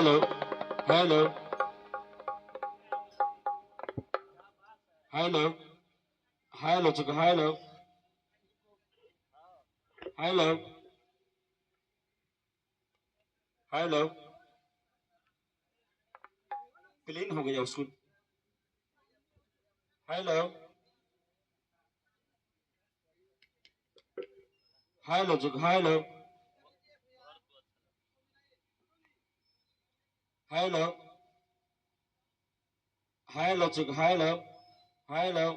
Hello hello hello hello चुका hello hello hello clean हो गया उसको हेलो हेलो चुका हेलो हेलो हेलो चुका हेलो हेलो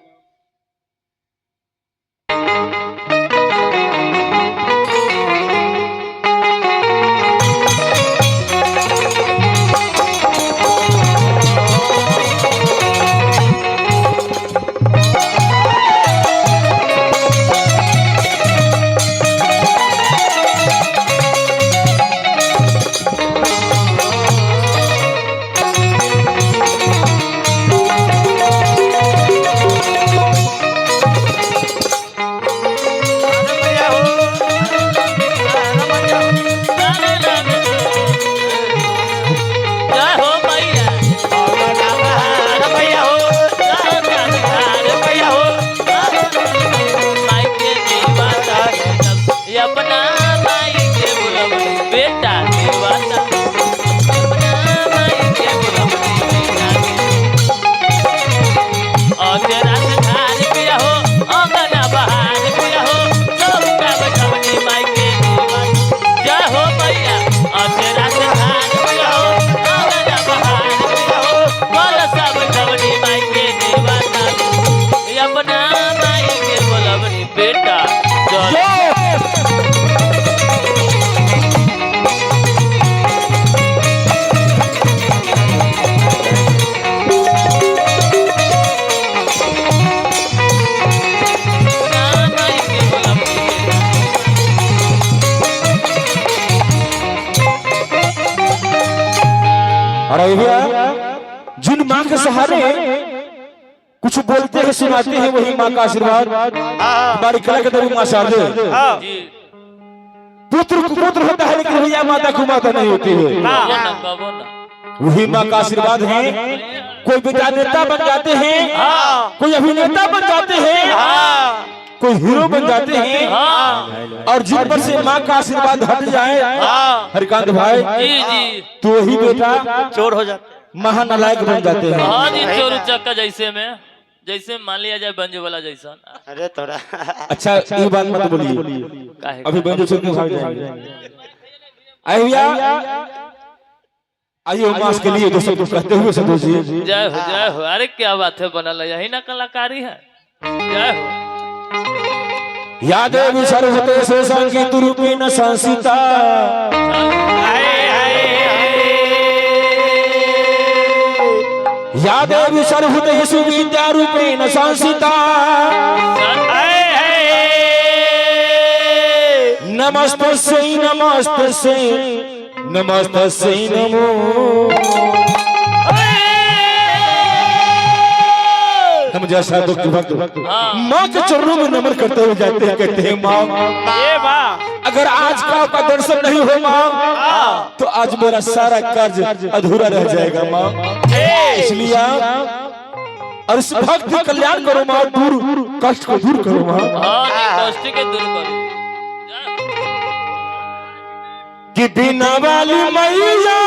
अरे भैया जिन माँ के सहारे कुछ बोलते हैं सुनाते हैं वही माँ का आशीर्वाद हमारी कला के तरफ माँ शारदे पुत्र कुपुत्र होता है लेकिन भैया माता को माता नहीं होती है वही माँ का आशीर्वाद है कोई बेटा नेता बन जाते हैं कोई अभिनेता बन जाते हैं कोई हीरो बन जाते हैं और जिन पर से माँ का आशीर्वाद हट जाए हरिकांत भाई तो वही बेटा चोर हो जाते महानालायक बन जाते हैं। हाँ जी चोर चक्का जैसे में जैसे मान लिया जाए बंजो वाला जैसा। अरे थोड़ा अच्छा ये बात मत बोलिए अभी बंजो छोड़ के भाग जाएंगे। आइए भैया आइए मास के लिए दोस्तों कुछ कहते हुए संतोष जी जय हो अरे क्या बात है बनल यही ना कलाकारी है। जय हो यादेव सर्वते से संगीत रूपेण संसिता यादेव सर्वते सुविद्या रूपेण संसिता नमस्तस्यै नमस्तस्यै नमस्तस्यै नमो हम जैसा दुख भक्त माँ के चरणों में नमन करते हुए जाते हैं कहते हैं माँ अगर आज का आपका दर्शन नहीं हो माँ तो आज मेरा सारा कार्य अधूरा रह जाएगा माँ इसलिए और इस भक्त कल्याण करो माँ दूर कष्ट को दूर करो माँ कष्ट के दूर करो कि बिना वाली मैया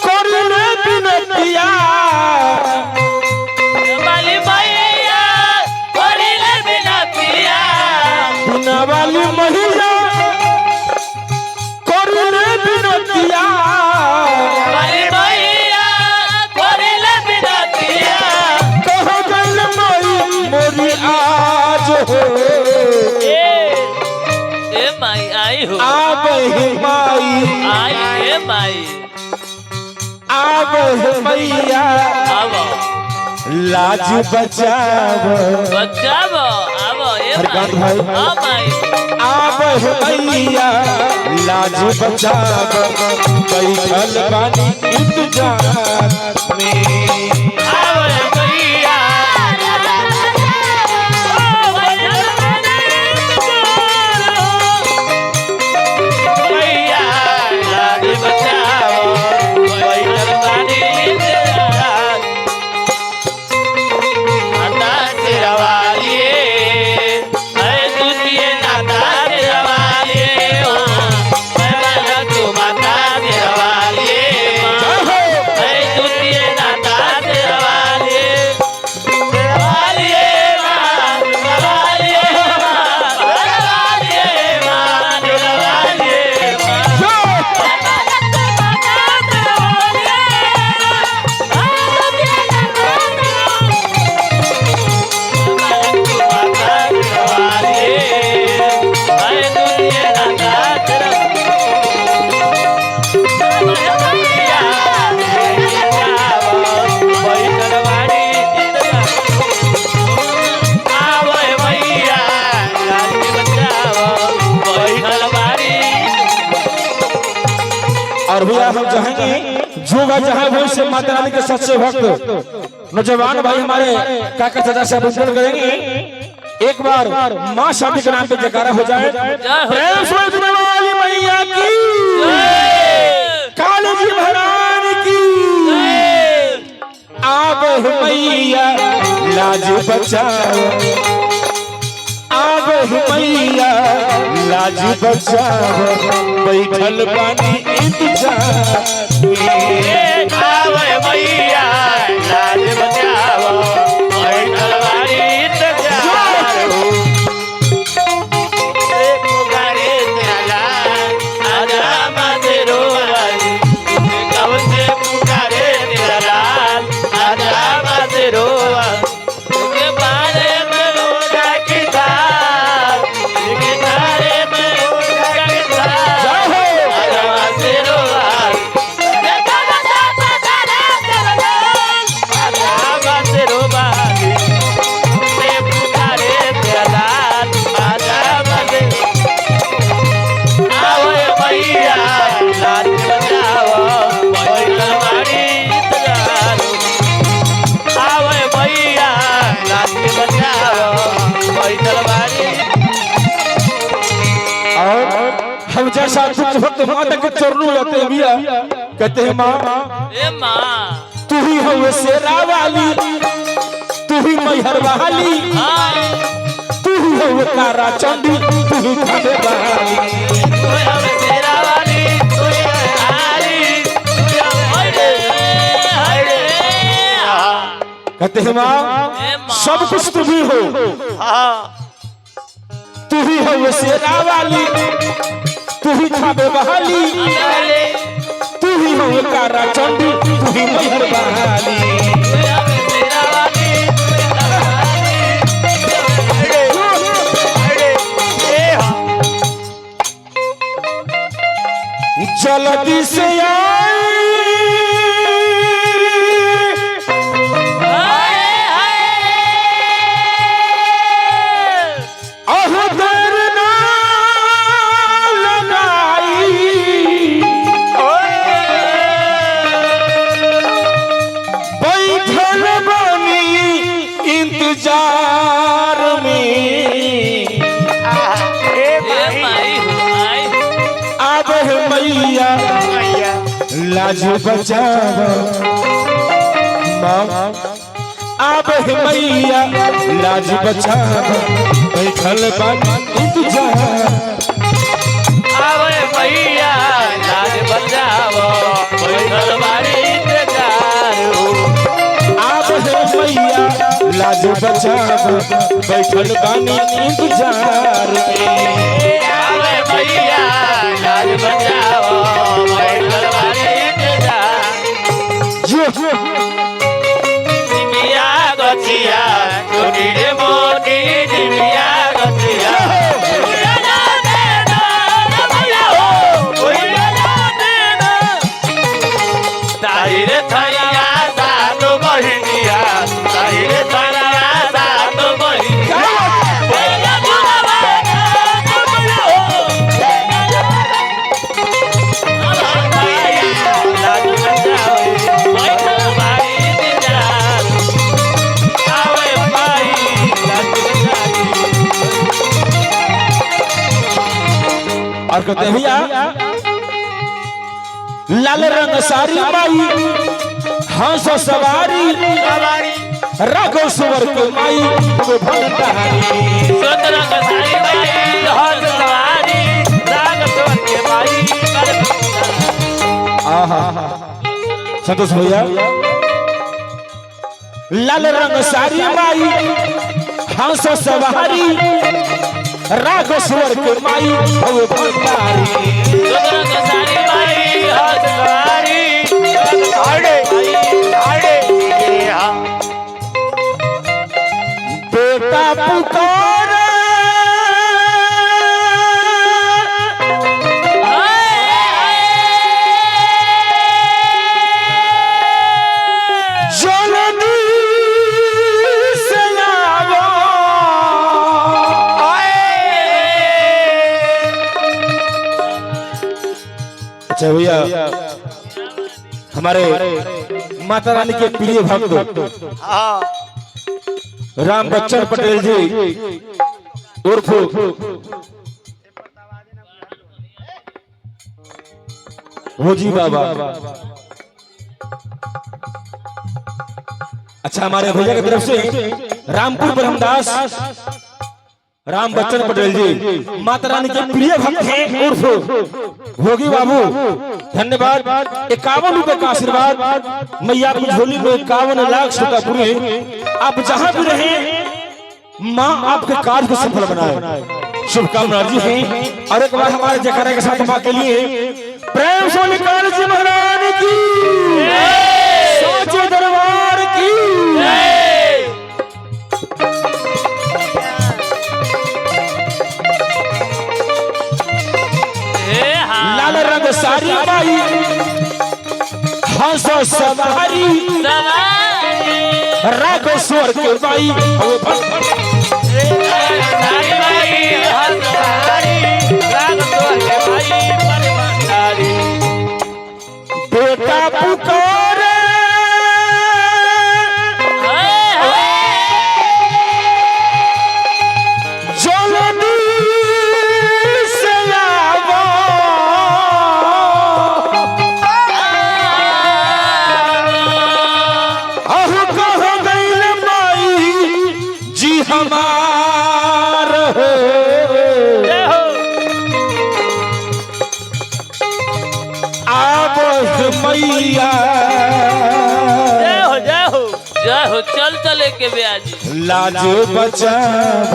करने बिनतिया वाली मैया करने बिनतिया बिना वाली मैया करने बिनतिया वाली मैया करने बिनतिया कहो गल मई मोरी आज हो ए माई आई हो आबे माई आई माई आबे मैया आवो लाज बचाव बचावो आवो ए हरकांत माई भाई। आ माई आबे मैया लाज बचाव बैठल बानी इंतजार में आवो मैया और भैया हम चाहेंगे जो भाई जहाँ वो से माता रानी के सच्चे भक्त नौजवान भाई हमारे काका चाचा से अभिनंदन करेंगे। एक बार माँ शादी के नाम पे जयकारा हो जाए। प्रेम से दुनिया वाली मैया की, काली जी महारानी की। आब मैया लाज बचाओ, आब मैया लाज बचाओ, बैठल बानी इंतजार में। आवे मैया लाज बचाओ, बैठल बानी इंतजार हो। एक पुकारे तेरा लाल, आजा मजेरो वाली। कब से पुकारे तेरा लाल, आजा मजेरो वाली। के बारे में रोजा की थाल, के बारे में रोजा की थाल, आजा मजेरो वाली। हम जैसा दुख भक्त माता के चरणों जाते हैं भैया, कहते हैं माँ ए माँ तू ही हो शेरा वाली, तू ही मैहर वाली, तू ही हो तारा चंडी, तू ही खाने वाली। कहते हैं माँ सब कुछ तू ही हो, तू ही हो शेरा वाली, तू ही खाने वाली, तू ही हो तारा चंडी, तू ही मैहर वाली। जल्दी से इंतजार में आब मैया लाज बचाओ, माँ आब मैया लाज बचाओ, बैठल बानी इंतजार। आवे मैया लाज बचाओ, बैठल बानी इंतजार हो। आब मैया लाज बचाओ, बैठल बानी इंतजार में। आवे मैया लाज बचाओ, बैठल बानी इंतजार। निमिया गछिया छोटी रे मोटी, निमिया गछिया ताहिरे थैया सातो बहिनिया, ताहिरे थैया सातो बहिनिया। और कहते हैं भैया लाल रंग सारी माई, हंस सवारी, राघव सुवर के माई वो भंडारी। संतोष भैया लाल रंग सारी माई, हंस सवारी, राघव सुवर के माई वो भंडारी। बेटा पुकार जल्दी से आओ, अच्छा भैया, हमारे माता रानी के प्रिय भक्त राम बच्चन पटेल जी उर्फ होजी बाबा। अच्छा, हमारे भैया की तरफ से रामपुर ब्रह्मदास राम बच्चन पटेल जी माता रानी के प्रिय भक्त हैं उर्फ भोगी बाबू, धन्यवाद। 51 रुपए का आशीर्वाद, मैया की झोली में 51 लाख शुक्र पूरे। आप जहां भी रहें, माँ आपके कार्य को सफल बनाए, शुभकामना जी हैं। और एक बार हमारे जयकारा के साथ माँ के लिए प्रेम से निकाल जी महाराज की, सोचे दरबार की। लाल रंग सारी बाई हंस सवारी राग स्वर के बाई बेटा पुकारे जल्दी से आवा, अह कह गइल माई जी हमार हो। मैया जय हो, चल चले के ब्याज लाज बचाव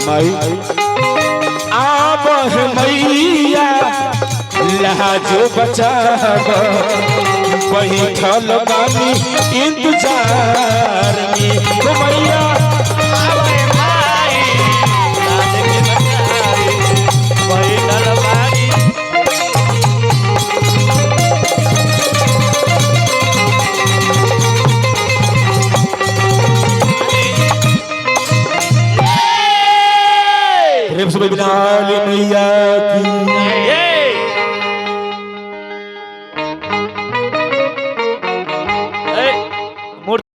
मई आब मैया, लाज बचाव बैठल बानी इंतजार में मैया। मैया